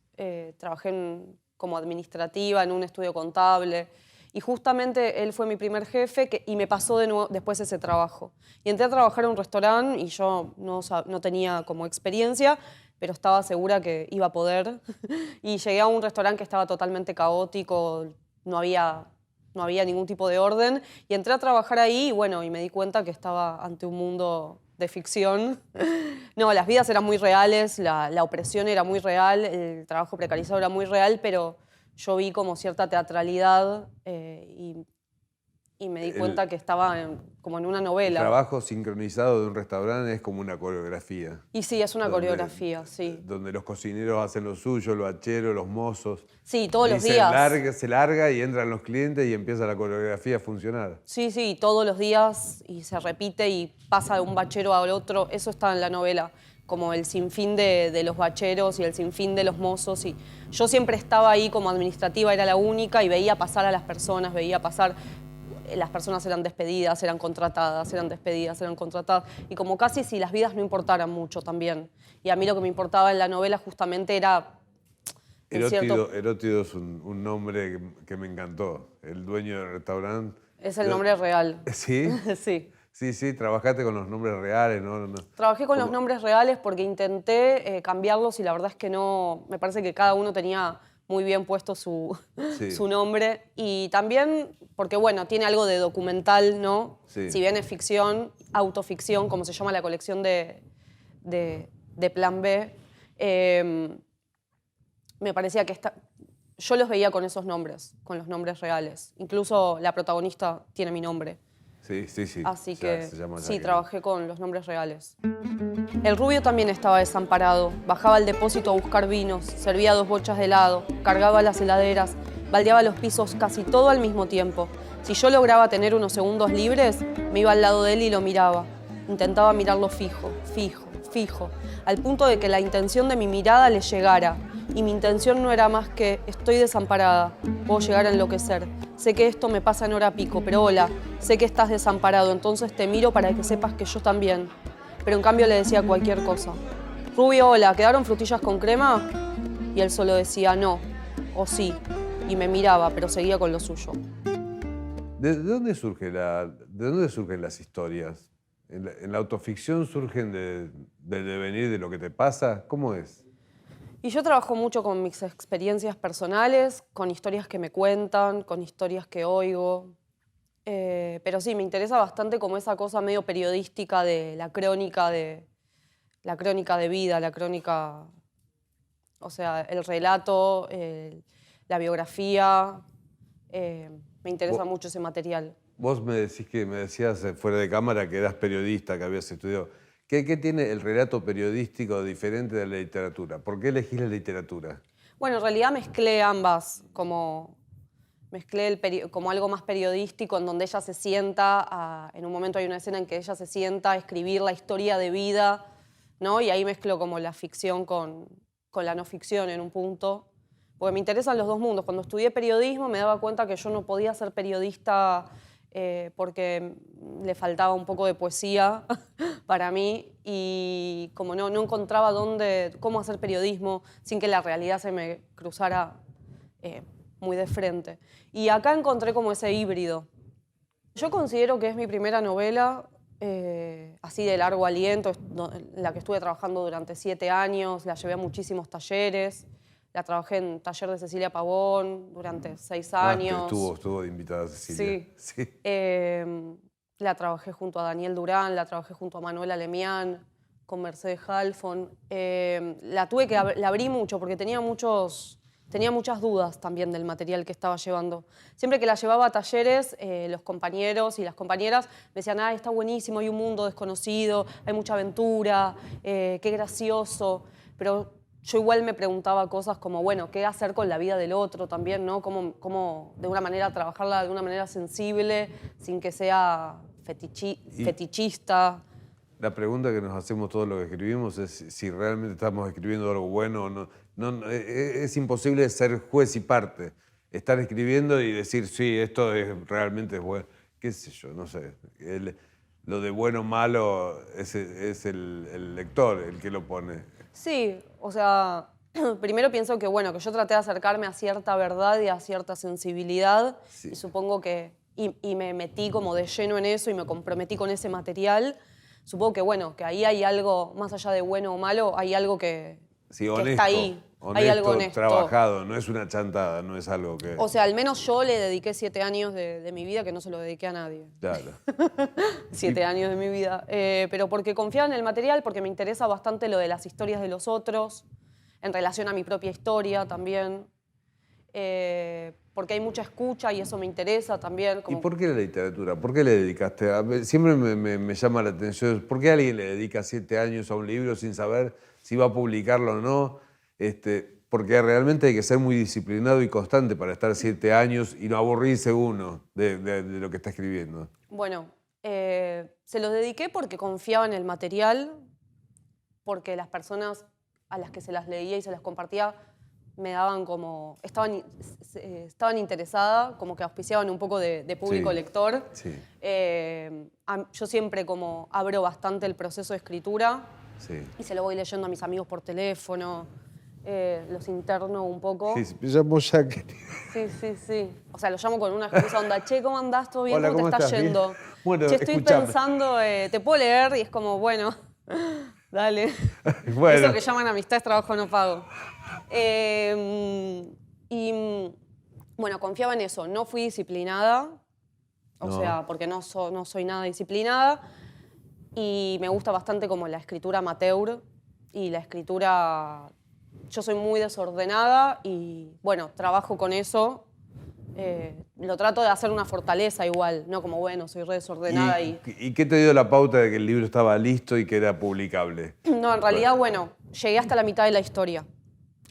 trabajé como administrativa en un estudio contable y justamente él fue mi primer jefe y me pasó de nuevo después ese trabajo. Y entré a trabajar en un restaurante y yo no tenía como experiencia, pero estaba segura que iba a poder. Y llegué a un restaurante que estaba totalmente caótico, no había ningún tipo de orden. Y entré a trabajar ahí y bueno, y me di cuenta que estaba ante un mundo de ficción. No, las vidas eran muy reales, la opresión era muy real, el trabajo precarizado era muy real, pero yo vi como cierta teatralidad y y me di cuenta que estaba como en una novela. El trabajo sincronizado de un restaurante es como una coreografía. Y sí, es una coreografía, sí. Donde los cocineros hacen lo suyo, los bacheros, los mozos. Sí, todos los días. Se larga y entran los clientes y empieza la coreografía a funcionar. Sí, sí, todos los días y se repite y pasa de un bachero al otro. Eso está en la novela, como el sinfín de los bacheros y el sinfín de los mozos. Y yo siempre estaba ahí como administrativa, era la única, y veía pasar a las personas, veía pasar... Las personas eran despedidas, eran contratadas, eran despedidas, eran contratadas. Y como casi si las vidas no importaran mucho también. Y a mí lo que me importaba en la novela justamente era... Erótido es un nombre que me encantó. El dueño del restaurante. Es el nombre real. ¿Sí? Sí. Sí, trabajaste con los nombres reales, ¿no? Trabajé con los nombres reales porque intenté cambiarlos y la verdad es que no... Me parece que cada uno tenía muy bien puesto su nombre. Y también porque, bueno, tiene algo de documental, ¿no? Sí. Si bien es ficción, autoficción, como se llama la colección de Plan B, me parecía que yo los veía con esos nombres, con los nombres reales. Incluso la protagonista tiene mi nombre. Sí. Así Ya, que se llama sí, Jacqueline. trabajé con los nombres reales. El rubio también estaba desamparado. Bajaba al depósito a buscar vinos, servía 2 bochas de helado, cargaba las heladeras, baldeaba los pisos casi todo al mismo tiempo. Si yo lograba tener unos segundos libres, me iba al lado de él y lo miraba. Intentaba mirarlo fijo, al punto de que la intención de mi mirada le llegara. Y mi intención no era más que, estoy desamparada, puedo llegar a enloquecer. Sé que esto me pasa en hora pico, pero hola, sé que estás desamparado, entonces te miro para que sepas que yo también. Pero en cambio le decía cualquier cosa. Rubio, hola, ¿quedaron frutillas con crema? Y él solo decía no, o sí, y me miraba, pero seguía con lo suyo. ¿De dónde surgen las historias? ¿En la autoficción surgen del devenir de lo que te pasa? ¿Cómo es? Y yo trabajo mucho con mis experiencias personales, con historias que me cuentan, con historias que oigo. Pero sí, me interesa bastante como esa cosa medio periodística de la crónica de vida, la crónica, o sea, el relato, la biografía. Me interesa mucho ese material. Vos me decías fuera de cámara que eras periodista, que habías estudiado. ¿Qué tiene el relato periodístico diferente de la literatura? ¿Por qué elegís la literatura? Bueno, en realidad mezclé ambas, como algo más periodístico, en donde ella se sienta, en un momento hay una escena en que ella se sienta a escribir la historia de vida, ¿no? Y ahí mezclo como la ficción con la no ficción en un punto, porque me interesan los dos mundos. Cuando estudié periodismo me daba cuenta que yo no podía ser periodista porque le faltaba un poco de poesía para mí y como no encontraba cómo hacer periodismo sin que la realidad se me cruzara muy de frente. Y acá encontré como ese híbrido. Yo considero que es mi primera novela así de largo aliento, la que estuve trabajando durante 7 años, la llevé a muchísimos talleres. La trabajé en taller de Cecilia Pavón durante 6 años. Estuvo de invitada Cecilia. Sí. La trabajé junto a Daniel Durán, la trabajé junto a Manuela Lemián, con Mercedes Halfon. La abrí mucho porque tenía muchas dudas también del material que estaba llevando. Siempre que la llevaba a talleres, los compañeros y las compañeras me decían, está buenísimo, hay un mundo desconocido, hay mucha aventura, qué gracioso. Pero yo igual me preguntaba cosas como, bueno, ¿qué hacer con la vida del otro también, ¿no? ¿Cómo de una manera trabajarla de una manera sensible, sin que sea fetichista? La pregunta que nos hacemos todos los que escribimos es si realmente estamos escribiendo algo bueno o no. Es imposible ser juez y parte. Estar escribiendo y decir, sí, esto realmente es bueno. Qué sé yo, no sé. Lo de bueno o malo es el lector el que lo pone. Sí, o sea, primero pienso que, bueno, que yo traté de acercarme a cierta verdad y a cierta sensibilidad. Sí. Y supongo que... Y me metí como de lleno en eso y me comprometí con ese material. Supongo que, bueno, que ahí hay algo, más allá de bueno o malo, hay algo que está ahí. Hay algo honesto. Trabajado, no es una chantada, no es algo que... O sea, al menos yo le dediqué 7 años de mi vida que no se lo dediqué a nadie. Claro. 7 años de mi vida. Pero porque confiaba en el material, porque me interesa bastante lo de las historias de los otros, en relación a mi propia historia también. porque hay mucha escucha y eso me interesa también. ¿Y por qué la literatura? ¿Por qué le dedicaste? Siempre me llama la atención, ¿por qué alguien le dedica 7 años a un libro sin saber si va a publicarlo o no? Porque realmente hay que ser muy disciplinado y constante para estar 7 años y no aburrirse uno de lo que está escribiendo. Bueno, se los dediqué porque confiaba en el material, porque las personas a las que se las leía y se las compartía me daban como, estaban interesadas, como que auspiciaban un poco de público lector. Sí. Yo siempre como abro bastante el proceso de escritura y se lo voy leyendo a mis amigos por teléfono, los interno un poco. Sí, me llamo Jack. Sí. O sea, lo llamo con una excusa onda, che, ¿cómo andás? ¿Todo bien? Hola, ¿Cómo te está yendo? Bueno, che, estoy escuchame. pensando, ¿te puedo leer? Y es como, bueno, dale. Bueno. Eso que llaman amistad es trabajo no pago. Bueno, confiaba en eso. No fui disciplinada, o sea, porque no soy nada disciplinada. Y me gusta bastante como la escritura amateur y la escritura... Yo soy muy desordenada y, bueno, trabajo con eso. Lo trato de hacer una fortaleza igual, no como, bueno, soy re desordenada ¿Y qué te dio la pauta de que el libro estaba listo y que era publicable? No, en realidad, bueno, llegué hasta la mitad de la historia.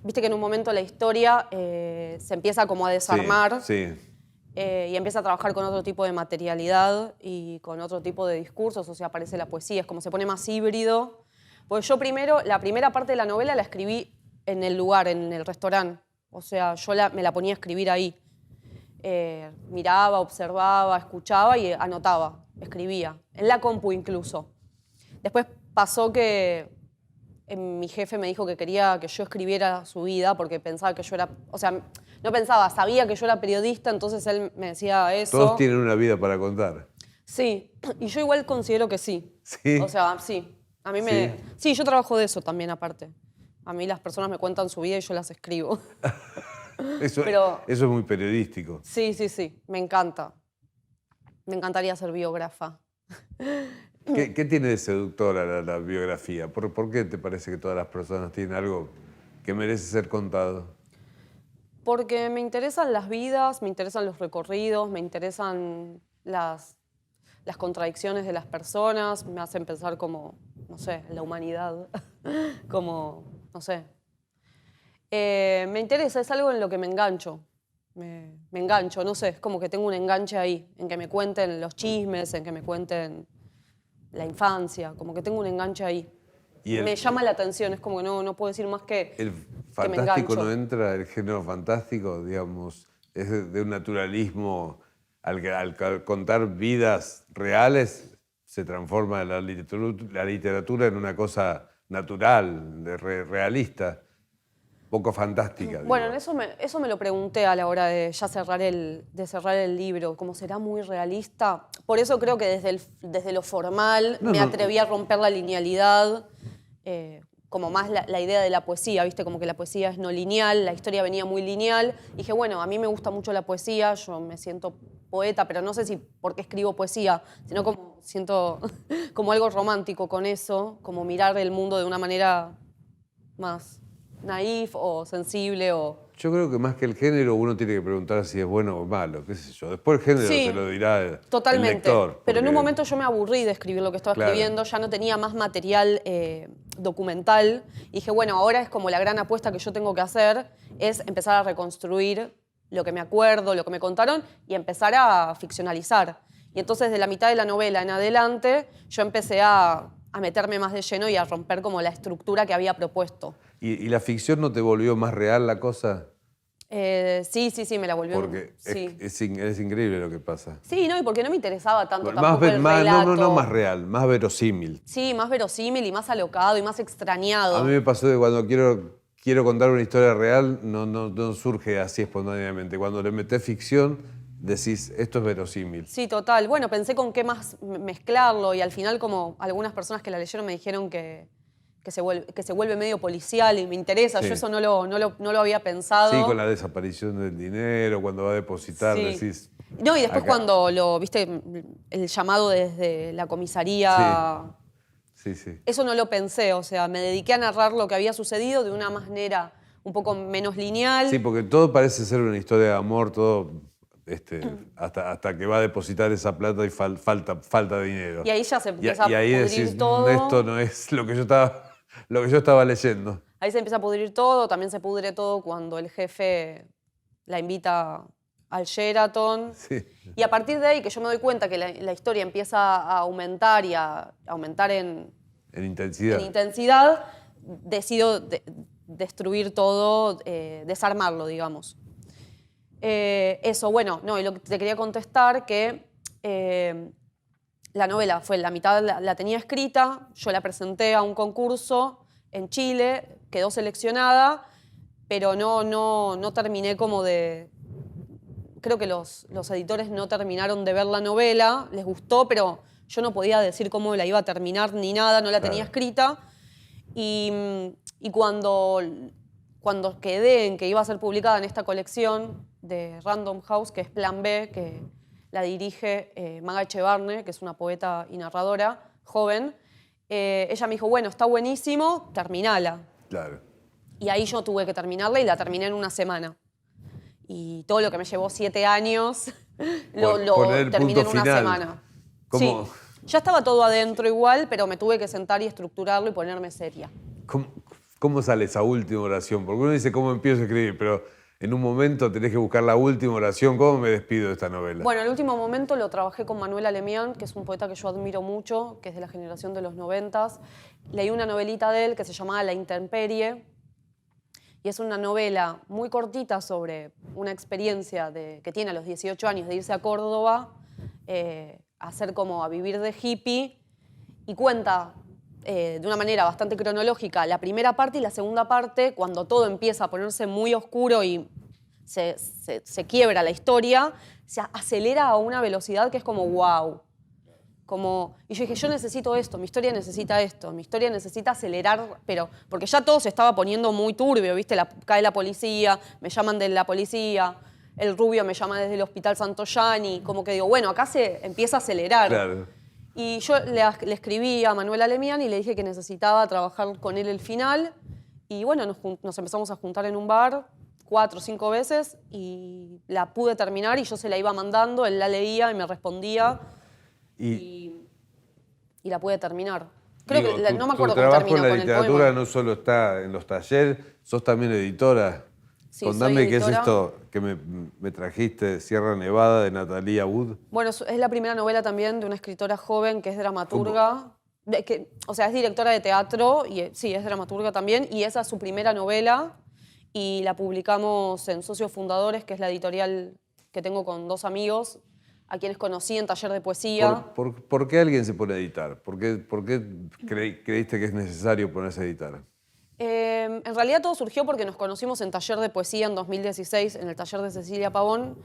Viste que en un momento la historia se empieza como a desarmar y empieza a trabajar con otro tipo de materialidad y con otro tipo de discursos, o sea, aparece la poesía, es como se pone más híbrido. Porque yo primero, la primera parte de la novela la escribí en el lugar, en el restaurante. O sea, yo me la ponía a escribir ahí. Miraba, observaba, escuchaba y anotaba, escribía. En la compu incluso. Después pasó que mi jefe me dijo que quería que yo escribiera su vida porque pensaba que yo era... O sea, no pensaba, sabía que yo era periodista, entonces él me decía eso. Todos tienen una vida para contar. Sí, y yo igual considero que sí. ¿Sí? O sea, sí. A mí Sí, yo trabajo de eso también aparte. A mí las personas me cuentan su vida y yo las escribo. Eso es muy periodístico. Sí, me encanta. Me encantaría ser biógrafa. ¿Qué tiene de seductora la biografía? ¿Por qué te parece que todas las personas tienen algo que merece ser contado? Porque me interesan las vidas, me interesan los recorridos, me interesan las contradicciones de las personas, me hacen pensar como, no sé, en la humanidad, como, no sé. Me interesa, es algo en lo que me engancho. Me engancho, no sé, es como que tengo un enganche ahí, en que me cuenten los chismes, en que me cuenten la infancia, como que tengo un enganche ahí. Me llama la atención, es como que no puedo decir más que ¿El que me fantástico engancho. no entra, el género fantástico, digamos, es de un naturalismo, al contar vidas reales, se transforma la literatura en una cosa natural, realista? Poco fantástica. Bueno, digo. eso me lo pregunté a la hora de ya cerrar el libro, como será muy realista. Por eso creo que desde lo formal me atreví a romper la linealidad, como más la idea de la poesía, ¿viste? Como que la poesía es no lineal, la historia venía muy lineal. Y dije, bueno, a mí me gusta mucho la poesía, yo me siento poeta, pero no sé si porque escribo poesía, sino como siento como algo romántico con eso, como mirar el mundo de una manera más naif o sensible o... Yo creo que más que el género uno tiene que preguntar si es bueno o malo, qué sé yo. Después el género se lo dirá totalmente. el lector. Pero en un momento yo me aburrí de escribir lo que estaba escribiendo, ya no tenía más material documental. Y dije, bueno, ahora es como la gran apuesta que yo tengo que hacer, es empezar a reconstruir lo que me acuerdo, lo que me contaron, y empezar a ficcionalizar. Y entonces de la mitad de la novela en adelante yo empecé a meterme más de lleno y a romper como la estructura que había propuesto. ¿Y la ficción no te volvió más real la cosa? Sí, me la volvió. Porque es increíble lo que pasa. Sí, no, y porque no me interesaba tanto Bueno, tampoco el relato. No más real, más verosímil. Sí, más verosímil y más alocado y más extrañado. A mí me pasó que cuando quiero contar una historia real no surge así espontáneamente. Cuando le metés ficción, decís, esto es verosímil. Sí, total. Bueno, pensé con qué más mezclarlo y al final como algunas personas que la leyeron me dijeron que se vuelve medio policial y me interesa. Sí. Yo eso no lo había pensado. Sí, con la desaparición del dinero, cuando va a depositar, decís... No, y después acá. cuando viste el llamado desde la comisaría... Sí. Eso no lo pensé, o sea, me dediqué a narrar lo que había sucedido de una manera un poco menos lineal. Sí, porque todo parece ser una historia de amor, todo hasta que va a depositar esa plata y falta dinero. Y ahí ya se empieza a ahí pudrir decís, todo. Esto no es lo que yo estaba leyendo. Ahí se empieza a pudrir todo, también se pudre todo cuando el jefe la invita al Sheraton. Sí. Y a partir de ahí, que yo me doy cuenta que la historia empieza a aumentar y a aumentar en intensidad, decido destruir todo, desarmarlo, digamos. Eso, bueno, no, y lo que te quería contestar que la novela fue la mitad, la tenía escrita, yo la presenté a un concurso en Chile, quedó seleccionada, pero no terminé como de... Creo que los editores no terminaron de ver la novela, les gustó, pero yo no podía decir cómo la iba a terminar ni nada, no la tenía escrita. Y cuando quedé en que iba a ser publicada en esta colección de Random House, que es Plan B, que la dirige Maga Echevarne, que es una poeta y narradora joven, ella me dijo, bueno, está buenísimo, terminala. Claro. Y ahí yo tuve que terminarla y la terminé en una semana. Y todo lo que me llevó 7 años lo terminé en una semana. ¿Cómo? Sí, ya estaba todo adentro igual, pero me tuve que sentar y estructurarlo y ponerme seria. ¿Cómo sale esa última oración? Porque uno dice cómo empiezo a escribir, pero en un momento tenés que buscar la última oración. ¿Cómo me despido de esta novela? Bueno, el último momento lo trabajé con Manuel Alemián, que es un poeta que yo admiro mucho, que es de la generación de los 90. Leí una novelita de él que se llamaba La Intemperie, y es una novela muy cortita sobre una experiencia que tiene a los 18 años de irse a Córdoba a vivir de hippie, y cuenta de una manera bastante cronológica la primera parte y la segunda parte, cuando todo empieza a ponerse muy oscuro y se quiebra la historia, se acelera a una velocidad que es como wow. Y yo dije, yo necesito esto, mi historia necesita acelerar, pero porque ya todo se estaba poniendo muy turbio, ¿viste? Cae la policía, me llaman de la policía, el rubio me llama desde el Hospital Santoyani, como que digo, bueno, acá se empieza a acelerar. Claro. Y yo le escribí a Manuel Alemián y le dije que necesitaba trabajar con él el final, y bueno, nos empezamos a juntar en un bar 4 o 5 veces y la pude terminar y yo se la iba mandando, él la leía y me respondía. Y la pude terminar. Creo que no me acuerdo cómo termina con el poema. Tu trabajo en la literatura no solo está en los talleres, sos también editora. Sí, contame qué es esto que me trajiste, Sierra Nevada, de Natalia Wood. Bueno, es la primera novela también de una escritora joven que es dramaturga. Es directora de teatro, y sí, es dramaturga también, y esa es su primera novela, y la publicamos en Socios Fundadores, que es la editorial que tengo con 2 amigos, a quienes conocí en taller de poesía. ¿Por qué alguien se pone a editar? ¿Por qué creíste que es necesario ponerse a editar? En realidad todo surgió porque nos conocimos en taller de poesía en 2016, en el taller de Cecilia Pavón,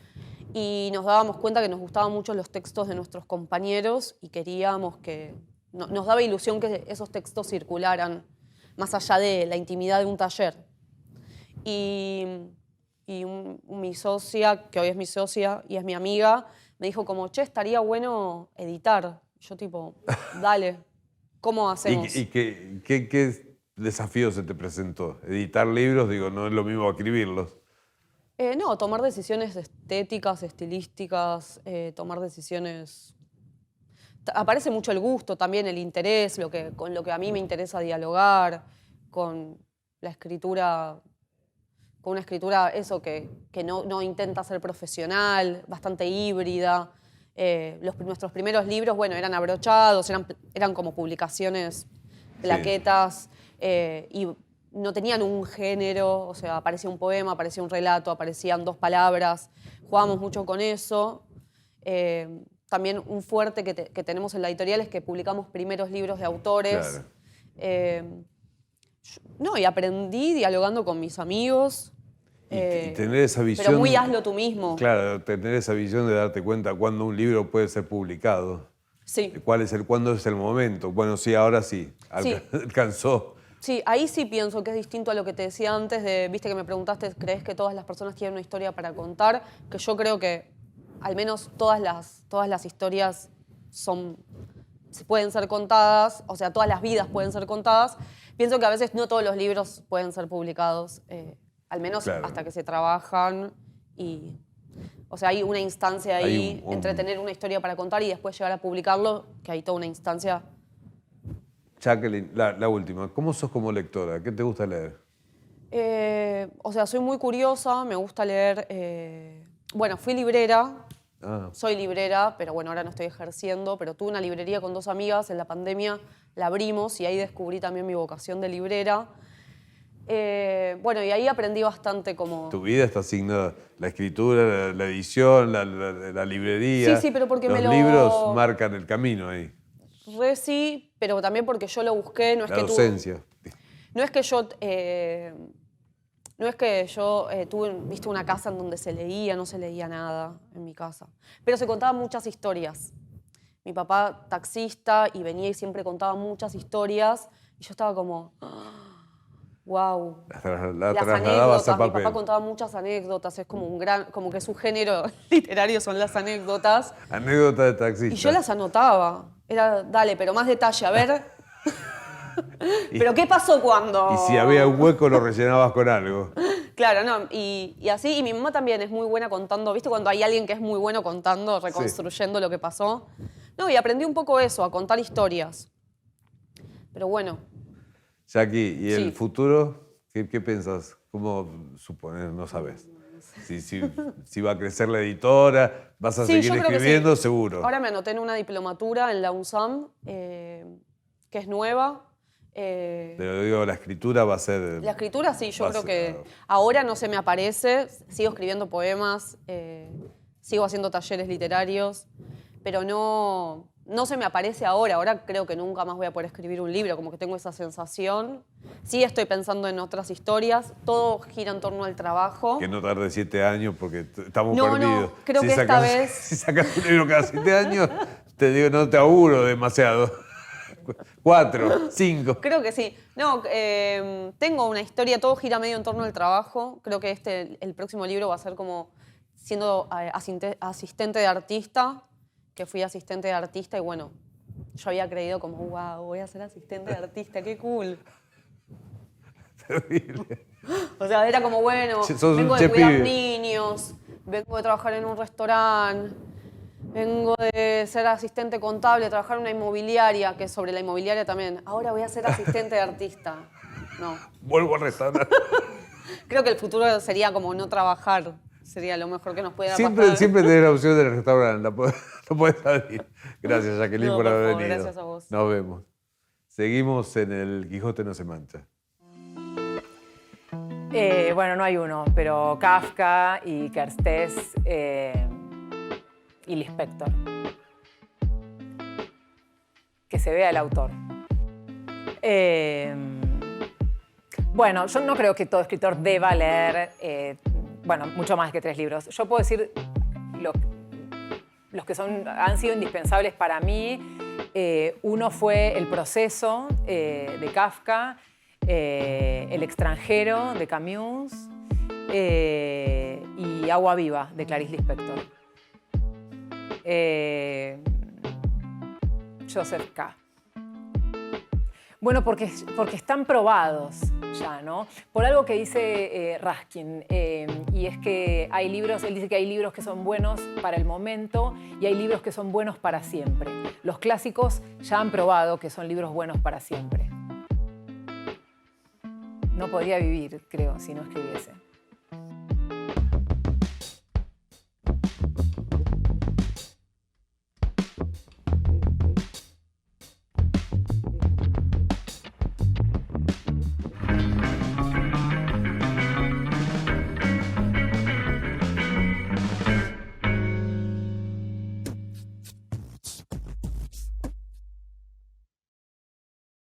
y nos dábamos cuenta que nos gustaban mucho los textos de nuestros compañeros y queríamos que... nos daba ilusión que esos textos circularan más allá de la intimidad de un taller. Y mi socia, que hoy es mi socia y es mi amiga, me dijo como, che, estaría bueno editar. Yo tipo, dale, ¿cómo hacemos? ¿Y qué desafío se te presentó? Editar libros, digo, no es lo mismo escribirlos. No, tomar decisiones estéticas, estilísticas, tomar decisiones... Aparece mucho el gusto también, el interés, con lo que a mí me interesa dialogar, con la escritura... con una escritura, eso, que no intenta ser profesional, bastante híbrida. Nuestros primeros libros, bueno, eran abrochados, eran como publicaciones, plaquetas, y no tenían un género, o sea, aparecía un poema, aparecía un relato, aparecían 2 palabras, jugábamos mucho con eso. También un fuerte que tenemos en la editorial es que publicamos primeros libros de autores. Claro. Y aprendí dialogando con mis amigos. Y tener esa visión... Pero muy hazlo tú mismo. Claro, tener esa visión de darte cuenta cuándo un libro puede ser publicado. Sí. ¿Cuándo es el momento? Bueno, sí, ahora sí. Alcanzó. Sí, ahí sí pienso que es distinto a lo que te decía antes viste que me preguntaste, ¿crees que todas las personas tienen una historia para contar? Que yo creo que al menos todas las historias pueden ser contadas, o sea, todas las vidas pueden ser contadas. Pienso que a veces no todos los libros pueden ser publicados. al menos hasta que se trabajan y... O sea, hay una instancia ahí entre tener una historia para contar y después llegar a publicarlo, que hay toda una instancia. Jacqueline, la última. ¿Cómo sos como lectora? ¿Qué te gusta leer? O sea, soy muy curiosa, me gusta leer... Bueno, fui librera, soy librera, pero bueno, ahora no estoy ejerciendo, pero tuve una librería con 2 amigas, en la pandemia la abrimos y ahí descubrí también mi vocación de librera. Bueno, y ahí aprendí bastante como... Tu vida está asignada, la escritura, la edición, la librería. Sí, pero porque los libros marcan el camino ahí. Sí, pero también porque yo lo busqué, no es la que docencia. No es que yo... No es que yo viste una casa en donde se leía, no se leía nada en mi casa. Pero se contaban muchas historias. Mi papá taxista y venía y siempre contaba muchas historias y yo estaba como... Wow. Las anécdotas. Mi papá contaba muchas anécdotas. Es como como que su género literario son las anécdotas. Anécdotas de taxista. Y yo las anotaba. Era, dale, pero más detalle, a ver. ¿Pero qué pasó cuando? Y si había un hueco lo rellenabas con algo. Claro, no. Y así, y mi mamá también es muy buena contando. ¿Viste cuando hay alguien que es muy bueno contando, reconstruyendo lo que pasó? No, y aprendí un poco eso, a contar historias. Pero bueno. Jackie, ¿y el futuro? ¿Qué pensás? ¿Cómo suponer? No sabes. Si va a crecer la editora, vas a seguir escribiendo, seguro. Ahora me anoté en una diplomatura en la UNSAM, que es nueva. Pero digo, la escritura va a ser... La escritura sí, yo creo que ahora no se me aparece. Sigo escribiendo poemas, sigo haciendo talleres literarios, pero no se me aparece ahora. Ahora creo que nunca más voy a poder escribir un libro, como que tengo esa sensación. Sí estoy pensando en otras historias, todo gira en torno al trabajo. Que no tarde 7 años porque estamos perdidos. No, creo que esta vez... Si sacas un libro cada 7 años, te digo, no te aburro demasiado. 4, 5. Creo que sí. No, tengo una historia, todo gira medio en torno al trabajo. Creo que el próximo libro va a ser como siendo asistente de artista, que fui asistente de artista y bueno, yo había creído como, wow, voy a ser asistente de artista, qué cool. Terrible. O sea, era como, bueno, vengo de cuidar niños, vengo de trabajar en un restaurante, vengo de ser asistente contable, trabajar en una inmobiliaria, que sobre la inmobiliaria también. Ahora voy a ser asistente de artista. No. Vuelvo al restaurante. Creo que el futuro sería como no trabajar. Sería lo mejor que nos pudiera pasar. Siempre tenés la opción del restaurante, no puedes salir. Gracias, Jacqueline, por haber venido. Gracias a vos. Nos vemos. Seguimos en El Quijote no se mancha. Bueno, no hay uno, pero Kafka y Kerstés y Lispector. Que se vea el autor. Bueno, yo no creo que todo escritor deba leer, bueno, mucho más que 3 libros. Yo puedo decir los que han sido indispensables para mí. Uno fue El proceso, de Kafka, El extranjero, de Camus, y Agua viva, de Clarice Lispector. Joseph K. Bueno, porque están probados ya, ¿no? Por algo que dice Raskin, y es que hay libros, él dice que hay libros que son buenos para el momento y hay libros que son buenos para siempre. Los clásicos ya han probado que son libros buenos para siempre. No podría vivir, creo, si no escribiese.